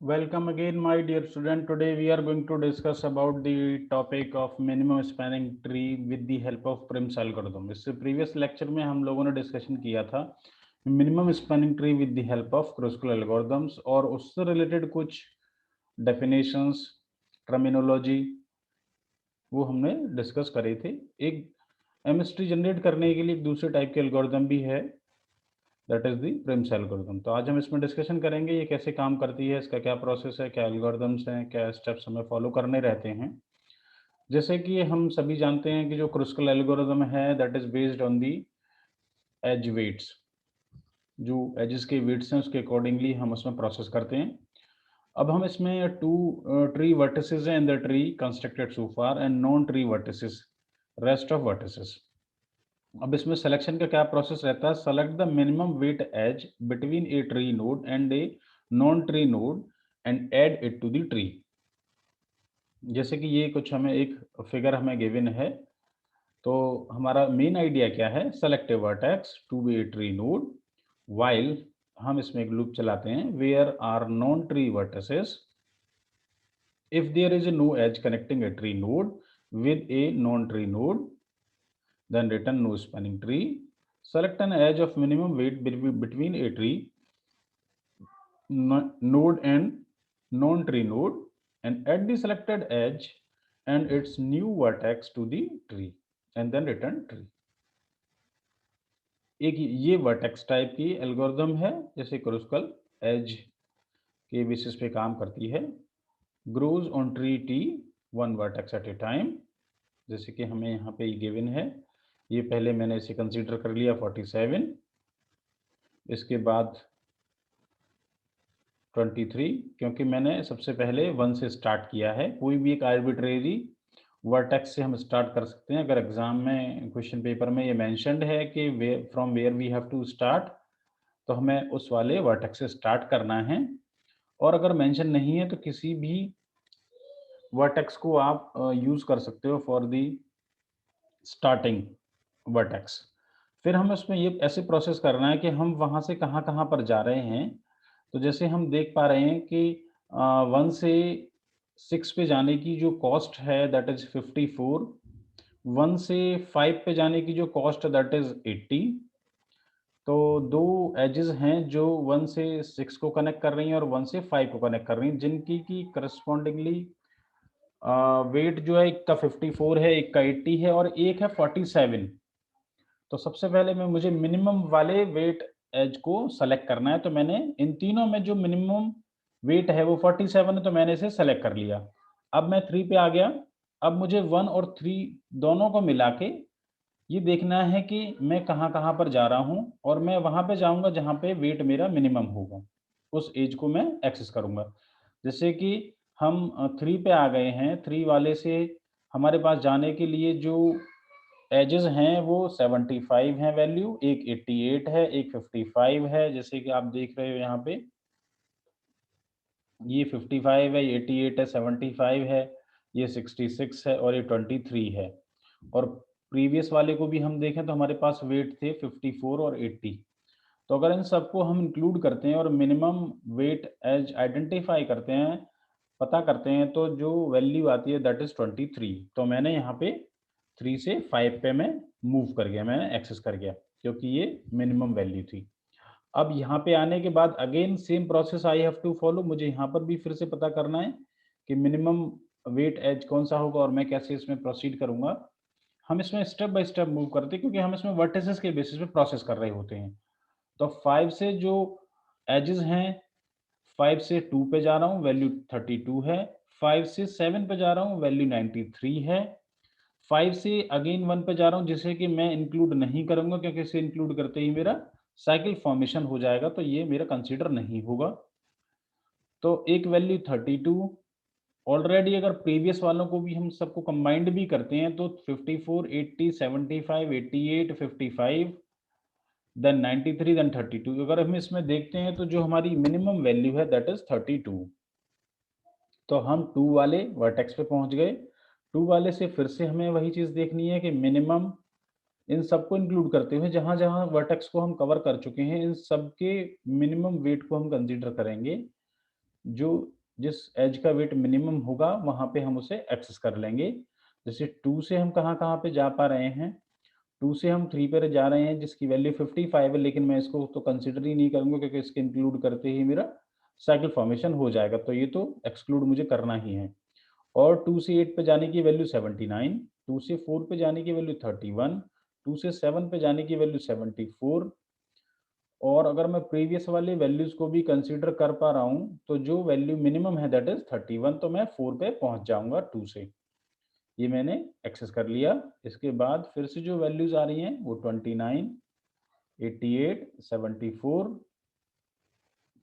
Welcome again, my dear student. Today we are going to discuss about the topic of minimum spanning tree with the help of Prim's algorithm. इससे previous lecture में हम लोगों ने discussion किया था minimum spanning tree with the help of Kruskal algorithms और उससे related कुछ definitions, terminology वो हमने डिस्कस करे थे। एक एमएस ट्री जनरेट करने के लिए एक दूसरे टाइप के एल्गोरिथम भी है, that is the Prim's algorithm. तो आज हम इसमें डिस्कशन करेंगे ये कैसे काम करती है, इसका क्या प्रोसेस है, क्या एल्गोरिथम्स हैं, क्या स्टेप्स हमें फॉलो करने रहते हैं। जैसे कि हम सभी जानते हैं कि जो क्रुस्कल एल्गोरिथम है that is based on the edge weights. जो एजेस के वेट्स हैं उसके अकॉर्डिंगली हम उसमें प्रोसेस करते हैं। अब हम इसमें टू ट्री वर्टिसेस हैं in the tree constructed so far and non tree vertices, rest of vertices. अब इसमें सिलेक्शन का क्या प्रोसेस रहता है, select the minimum weight edge between a tree node and a non tree node and add it to the tree. जैसे कि ये कुछ हमें एक फिगर हमें गिवन है, तो हमारा मेन आइडिया क्या है, select a vertex to be a tree node while हम इसमें एक लूप चलाते हैं where are non tree vertices if there is no edge connecting a tree node with a non tree node, then return no spanning tree. Select an edge of minimum weight between a tree node and non-tree node and add the selected edge and its new vertex to the tree and then return tree. एक ये vertex type की algorithm है, जैसे Kruskal as के basis पे काम करती है। Grows on tree T one vertex at a time, जैसे कि हमें यहाँ पे ये गिवन है। ये पहले मैंने इसे कंसीडर कर लिया 47, इसके बाद 23, क्योंकि मैंने सबसे पहले 1 से स्टार्ट किया है। कोई भी एक आर्बिट्रेरी वर्टेक्स से हम स्टार्ट कर सकते हैं। अगर एग्जाम में क्वेश्चन पेपर में ये मेंशन्ड है कि from where we have to start, तो हमें उस वाले वर्टेक्स से स्टार्ट करना है। और अगर मेंशन नहीं है तो किसी भी वर्टेक्स को आप यूज कर सकते हो फॉर दी स्टार्टिंग वर्टेक्स। फिर हमें उसमें ये ऐसे प्रोसेस करना है कि हम वहां से कहाँ कहाँ पर जा रहे हैं। तो जैसे हम देख पा रहे हैं कि 1 से 6 पे जाने की जो कॉस्ट है दैट इज 54, 1 से 5 पे जाने की जो कॉस्ट है दैट इज 80। तो दो एजेस हैं जो 1 से 6 को कनेक्ट कर रही हैं और 1 से 5 को कनेक्ट कर रही हैं, जिनकी की करस्पॉन्डिंगली वेट जो है एक का 54 है, एक का 80 है और एक है 47। तो सबसे पहले मैं मुझे मिनिमम वाले वेट एज को सेलेक्ट करना है। तो मैंने इन तीनों में जो मिनिमम वेट है वो 47 है, तो मैंने इसे सेलेक्ट कर लिया। अब मैं 3 पे आ गया। अब मुझे 1 और 3 दोनों को मिला के ये देखना है कि मैं कहाँ कहाँ पर जा रहा हूँ, और मैं वहां पे जाऊंगा जहाँ पे वेट मेरा मिनिमम होगा, उस एज को मैं एक्सेस करूंगा। जैसे कि हम 3 पे आ गए हैं, 3 वाले से हमारे पास जाने के लिए जो एजेस हैं वो 75 हैं वैल्यू, एक 88 है, एक 55 है। जैसे कि आप देख रहे हो यहाँ पे ये 55 है, ये 88 है, 75 है, ये 66 है और ये 23 है। और प्रीवियस वाले को भी हम देखें तो हमारे पास वेट थे 54 और 80। तो अगर इन सबको हम इंक्लूड करते हैं और मिनिमम वेट एज आइडेंटिफाई करते हैं, पता करते हैं, तो जो वैल्यू आती है दैट इज 23। तो मैंने यहाँ पे 3 से 5 पे मैं मूव कर गया, मैंने एक्सेस कर गया, क्योंकि ये मिनिमम वैल्यू थी। अब यहाँ पे आने के बाद again same process I have to follow. मुझे यहाँ पर भी फिर से पता करना है कि मिनिमम वेट एज कौन सा होगा और मैं कैसे इसमें प्रोसीड करूंगा। हम इसमें स्टेप बाय स्टेप मूव करते हैं, क्योंकि हम इसमें वर्टिसेस के बेसिस पे प्रोसेस कर रहे होते हैं। तो 5 से जो एजेस हैं, 5 से 2 पे जा रहा हूँ, वैल्यू 32 है। 5 से 7 पे जा रहा हूँ, वैल्यू 93 है। 5 से अगेन 1 पे जा रहा हूँ, जिसे कि मैं इंक्लूड नहीं करूंगा, क्योंकि इसे इंक्लूड करते ही मेरा साइकिल फॉर्मेशन हो जाएगा, तो ये मेरा कंसीडर नहीं होगा। तो एक वैल्यू 32 ऑलरेडी, अगर प्रीवियस वालों को भी हम सबको कंबाइंड भी करते हैं तो 54, 80, 75, 88, 55, देन 93, देन 32। अगर हम इसमें देखते हैं तो जो हमारी मिनिमम वैल्यू है दैट इज 32। तो हम 2 वाले वर्टेक्स पे पहुंच गए। 2 वाले से फिर से हमें वही चीज देखनी है कि मिनिमम इन सबको इंक्लूड करते हुए जहां जहां वर्टेक्स को हम कवर कर चुके हैं, इन सब के मिनिमम वेट को हम कंसीडर करेंगे। जो जिस एज का वेट मिनिमम होगा वहाँ पे हम उसे एक्सेस कर लेंगे। जैसे 2 से हम कहाँ-कहाँ पे जा पा रहे हैं, 2 से हम 3 पे जा रहे हैं जिसकी वैल्यू 55 है, लेकिन मैं इसको तो कंसीडर ही नहीं करूँगा क्योंकि इसके इंक्लूड करते ही मेरा साइकिल फॉर्मेशन हो जाएगा, तो ये तो एक्सक्लूड मुझे करना ही है। और 2 से 8 पे जाने की वैल्यू 79, 2 से 4 पे जाने की वैल्यू 31, 2 से 7 पे जाने की वैल्यू 74, और अगर मैं प्रीवियस वाले वैल्यूज़ को भी कंसीडर कर पा रहा हूँ, तो जो वैल्यू मिनिमम है दैट इज़ 31, तो मैं 4 पे पहुँच जाऊँगा 2 से। ये मैंने एक्सेस कर लिया। इसके बाद फिर से जो वैल्यूज़ आ रही हैं वो 29, 88, 74,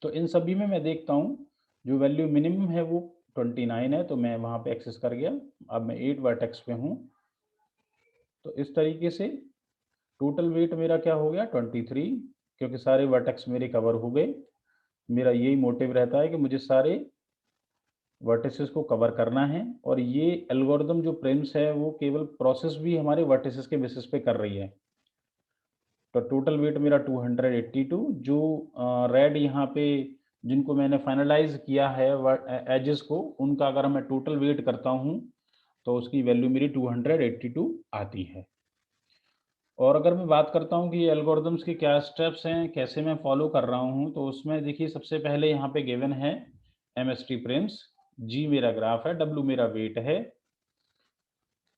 तो इन सभी में मैं देखता हूँ जो वैल्यू मिनिमम है वो 29 है, तो मैं वहाँ पे एक्सेस कर गया। अब मैं 8 वर्टेक्स पे हूँ, तो इस तरीके से टोटल वेट मेरा क्या हो गया 23, क्योंकि सारे वर्टेक्स मेरे कवर हो गए। मेरा यही मोटिव रहता है कि मुझे सारे वर्टिसेस को कवर करना है, और ये एल्गोरिदम जो प्रिम्स है वो केवल प्रोसेस भी हमारे वर्टिसेस के बेसिस पे कर रही है। तो टोटल वेट मेरा 282, जो रेड यहाँ पे जिनको मैंने फाइनलाइज किया है एजेस को, उनका अगर मैं टोटल वेट करता हूँ तो उसकी वैल्यू मेरी 282 आती है। और अगर मैं बात करता हूँ कि ये एल्गोरिदम्स के क्या स्टेप्स हैं, कैसे मैं फॉलो कर रहा हूँ, तो उसमें देखिए सबसे पहले यहाँ पे गिवन है एमएसटी प्रिम्स, जी मेरा ग्राफ है, डब्ल्यू मेरा वेट है,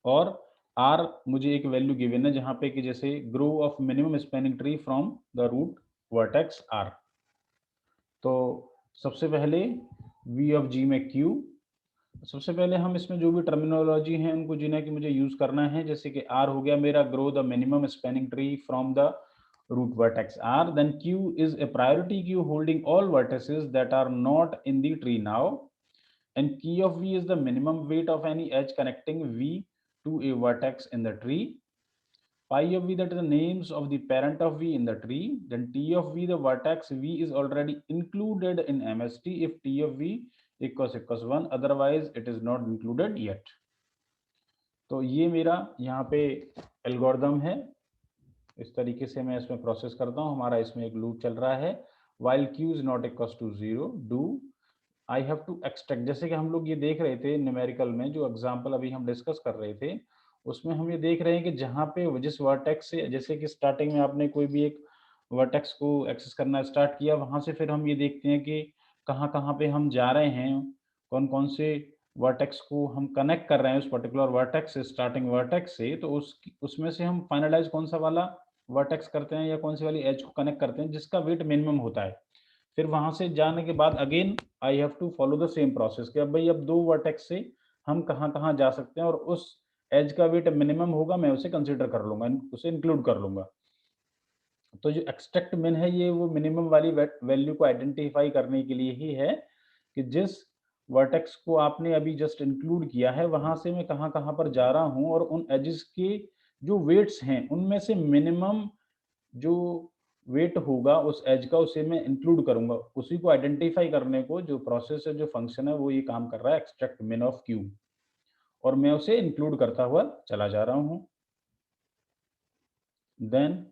और आर मुझे एक वैल्यू गिवन है जहाँ पे कि जैसे grow of minimum spanning tree from the root vertex R. तो सबसे पहले वी ऑफ जी में क्यू, सबसे पहले हम इसमें जो भी टर्मिनोलॉजी है उनको जिन्हें कि मुझे यूज करना है, जैसे कि आर हो गया मेरा grow the minimum spanning tree from the root vertex r, then q is a priority queue holding all vertices that are not in the tree now, and key of v is the minimum weight of any edge connecting v to a vertex in the tree. Pi of v, that is the names of the parent of v in the tree. Then t of v, the vertex v is already included in mst if t of v equals 1, otherwise it is not included yet. तो ये मेरा यहाँ पे algorithm है, इस तरीके से मैं इसमें प्रोसेस करता हूँ। हमारा इसमें एक लूप चल रहा है, while q is not equals to 0 do I have to extract, जैसे कि हम लोग ये देख रहे थे न्यूमेरिकल में, जो एग्जांपल अभी हम डिस्कस कर रहे थे उसमें हम ये देख रहे हैं कि जहाँ पे जिस वर्टेक्स से, जैसे कि स्टार्टिंग में आपने कोई भी एक वर्टेक्स को एक्सेस करना स्टार्ट किया, वहाँ से फिर हम ये देखते हैं कि कहाँ कहाँ पे हम जा रहे हैं, कौन कौन से वर्टेक्स को हम कनेक्ट कर रहे हैं उस पर्टिकुलर वर्टेक्स से, स्टार्टिंग वर्टेक्स से, तो उसमें से हम फाइनलाइज कौन सा वाला वर्टेक्स करते हैं या कौन सी वाली एज को कनेक्ट करते हैं जिसका वेट मिनिमम होता है। फिर वहां से जाने के बाद again I have to follow the same process कि अब भाई अब दो वर्टेक्स से हम कहाँ कहाँ जा सकते हैं, और उस एज का वेट मिनिमम होगा मैं उसे कंसीडर कर लूंगा, उसे इंक्लूड कर लूंगा। तो जो एक्सट्रैक्ट मिन है ये वो मिनिमम वाली वैल्यू को आइडेंटिफाई करने के लिए ही है कि जिस वर्टेक्स को आपने अभी जस्ट इंक्लूड किया है वहां से मैं कहाँ कहाँ पर जा रहा हूँ, और उन एजेस के जो वेट्स हैं उनमें से मिनिमम जो वेट होगा उस एज का उसे मैं इंक्लूड करूंगा। उसी को आइडेंटिफाई करने को जो प्रोसेस है, जो फंक्शन है, वो ये काम कर रहा है एक्सट्रैक्ट मिन ऑफ क्यू, और मैं उसे इंक्लूड करता हुआ चला जा रहा हूँ। देन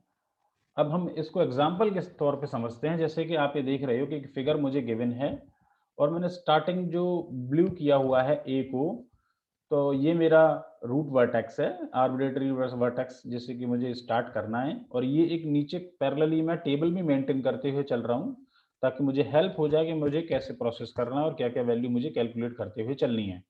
अब हम इसको एग्जाम्पल के तौर पे समझते हैं। जैसे कि आप ये देख रहे हो कि एक फिगर मुझे गिवन है और मैंने स्टार्टिंग जो ब्लू किया हुआ है ए को, तो ये मेरा रूट वर्टेक्स है, आर्बिट्रेरी वर्टेक्स, जैसे कि मुझे स्टार्ट करना है, और ये एक नीचे पैरेलली मैं टेबल भी मेंटेन करते हुए चल रहा हूँ ताकि मुझे हेल्प हो जाए कि मुझे कैसे प्रोसेस करना है और क्या क्या वैल्यू मुझे कैलकुलेट करते हुए चलनी है।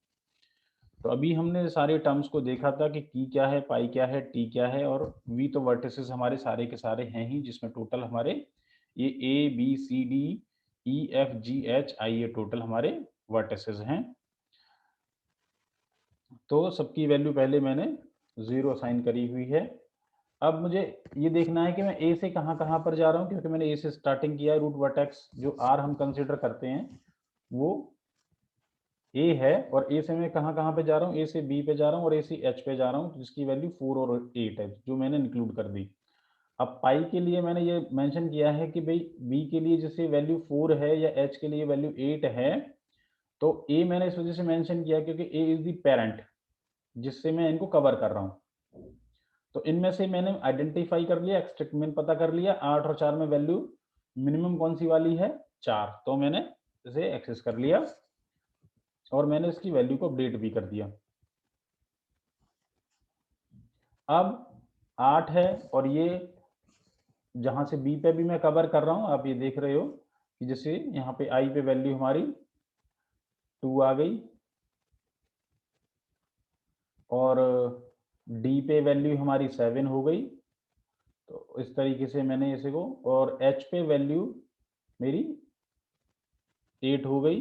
तो अभी हमने सारे टर्म्स को देखा था कि की क्या है, पाई क्या है, टी क्या है, और वी तो वर्टिसेस हमारे सारे के सारे हैं ही, जिसमें टोटल हमारे ये A B C D E F G H I ये टोटल हमारे वर्टिसेस हैं। तो सबकी वैल्यू पहले मैंने 0 असाइन करी हुई है। अब मुझे ये देखना है कि मैं ए से कहाँ कहाँ पर जा रहा हूँ, क्योंकि मैंने ए से स्टार्टिंग किया है। रूट वर्टेक्स जो आर हम कंसिडर करते हैं वो ए है, और ए से मैं कहाँ कहाँ पे जा रहा हूँ, ए से बी पे जा रहा हूँ और ए से एच पे जा रहा हूँ, जिसकी वैल्यू 4 और 8 है जो मैंने इंक्लूड कर दी। अब पाई के लिए मैंने ये मेंशन किया है कि भाई बी के लिए जैसे वैल्यू 4 है या एच के लिए वैल्यू 8 है, तो ए मैंने इस वजह से मेंशन किया क्योंकि ए इज द पेरेंट जिससे मैं इनको कवर कर रहा हूँ। तो इनमें से मैंने आइडेंटिफाई कर लिया, एक्सट्रैक्ट मिन पता कर लिया, 8 और 4 में वैल्यू मिनिमम कौन सी वाली है, 4, तो मैंने से एक्सेस कर लिया और मैंने इसकी वैल्यू को अपडेट भी कर दिया। अब 8 है और ये जहां से बी पे भी मैं कवर कर रहा हूं, आप ये देख रहे हो कि जैसे यहाँ पे आई पे वैल्यू हमारी 2 आ गई और डी पे वैल्यू हमारी 7 हो गई। तो इस तरीके से मैंने इसे को, और एच पे वैल्यू मेरी 8 हो गई।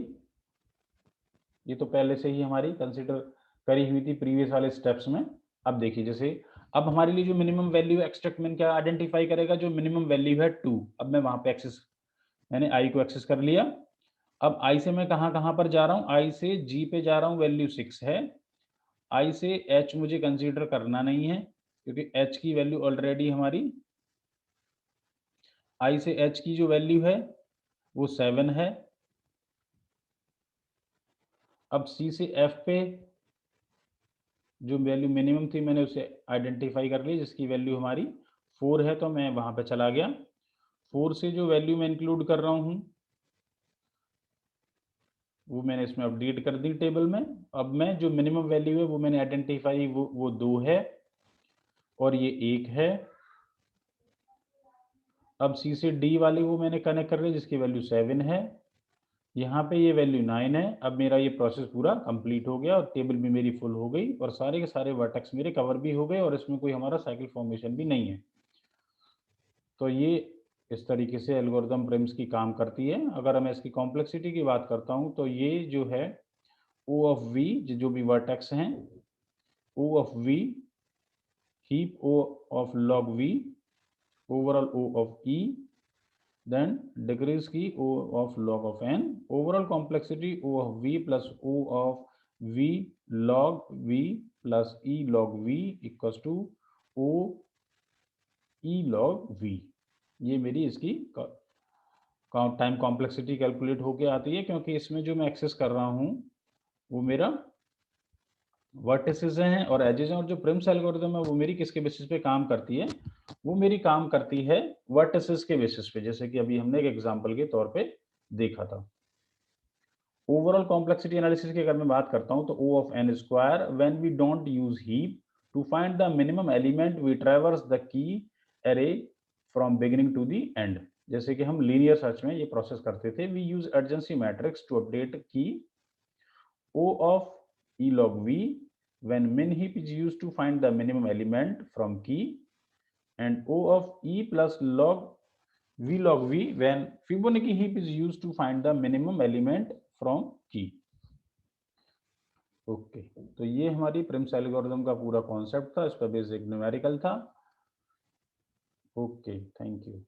ये तो पहले से ही हमारी कंसिडर करी हुई थी प्रीवियस वाले स्टेप्स में। अब देखिए जैसे अब हमारे लिए जो मिनिमम वैल्यू एक्सट्रैक्ट में क्या आइडेंटिफाई करेगा, जो मिनिमम वैल्यू है 2। अब मैं वहां पे एक्सेस, मैंने आई को एक्सेस कर लिया। अब आई से मैं कहां कहां पर जा रहा हूं, आई से जी पे जा रहा हूं, वैल्यू 6 है। आई से एच मुझे कंसीडर करना नहीं है क्योंकि एच की वैल्यू ऑलरेडी हमारी, आई से एच की जो वैल्यू है वो 7 है। अब सी से एफ पे जो वैल्यू मिनिमम थी मैंने उसे आइडेंटिफाई कर ली, जिसकी वैल्यू हमारी 4 है, तो मैं वहां पे चला गया। 4 से जो वैल्यू मैं इंक्लूड कर रहा हूं वो मैंने इसमें अपडेट कर दी टेबल में। अब मैं जो मिनिमम वैल्यू है वो मैंने आइडेंटिफाई, वो 2 है और ये 1 है। अब सी से डी वाली वो मैंने कनेक्ट कर ली जिसकी वैल्यू 7 है। यहाँ पे ये वैल्यू 9 है। अब मेरा ये प्रोसेस पूरा कंप्लीट हो गया और टेबल भी मेरी फुल हो गई और सारे के सारे वर्टेक्स मेरे कवर भी हो गए और इसमें कोई हमारा साइकिल फॉर्मेशन भी नहीं है। तो ये इस तरीके से एल्गोरिदम प्रिम्स की काम करती है। अगर मैं इसकी कॉम्प्लेक्सिटी की बात करता हूँ तो ये जो है O ऑफ V, जो भी वर्टेक्स हैं, O of V, heap O of log V, overall O of E, then decrease की O of log of n, overall complexity O of V plus O of V log V plus E log V equals to O E log V। ये मेरी इसकी time complexity calculate होके आती है, क्योंकि इसमें जो मैं एक्सेस कर रहा हूँ वो मेरा वर्टिसेस हैं और एजेस हैं, और जो प्रिम्स एल्गोरिथम है वो मेरी किसके बेसिस पे काम करती है, वो मेरी काम करती है वर्टिसेस के बेसिस पे, जैसे कि अभी हमने एक एग्जांपल के तौर पे देखा था। ओवरऑल कॉम्प्लेक्सिटी एनालिसिस की अगर मैं बात करता हूं तो O of n square when we don't use heap to find the minimum element we traverse the key array from beginning to the end. जैसे कि हम लीनियर सर्च में ये प्रोसेस करते थे, we use adjacency matrix to update key O of E log V when min heap is used to find the minimum element from key, and O of E plus log V log V when Fibonacci heap is used to find the minimum element from key। Okay, तो ये हमारी Prim's algorithm का पूरा concept था, इस पर basic numerical था। Okay, thank you.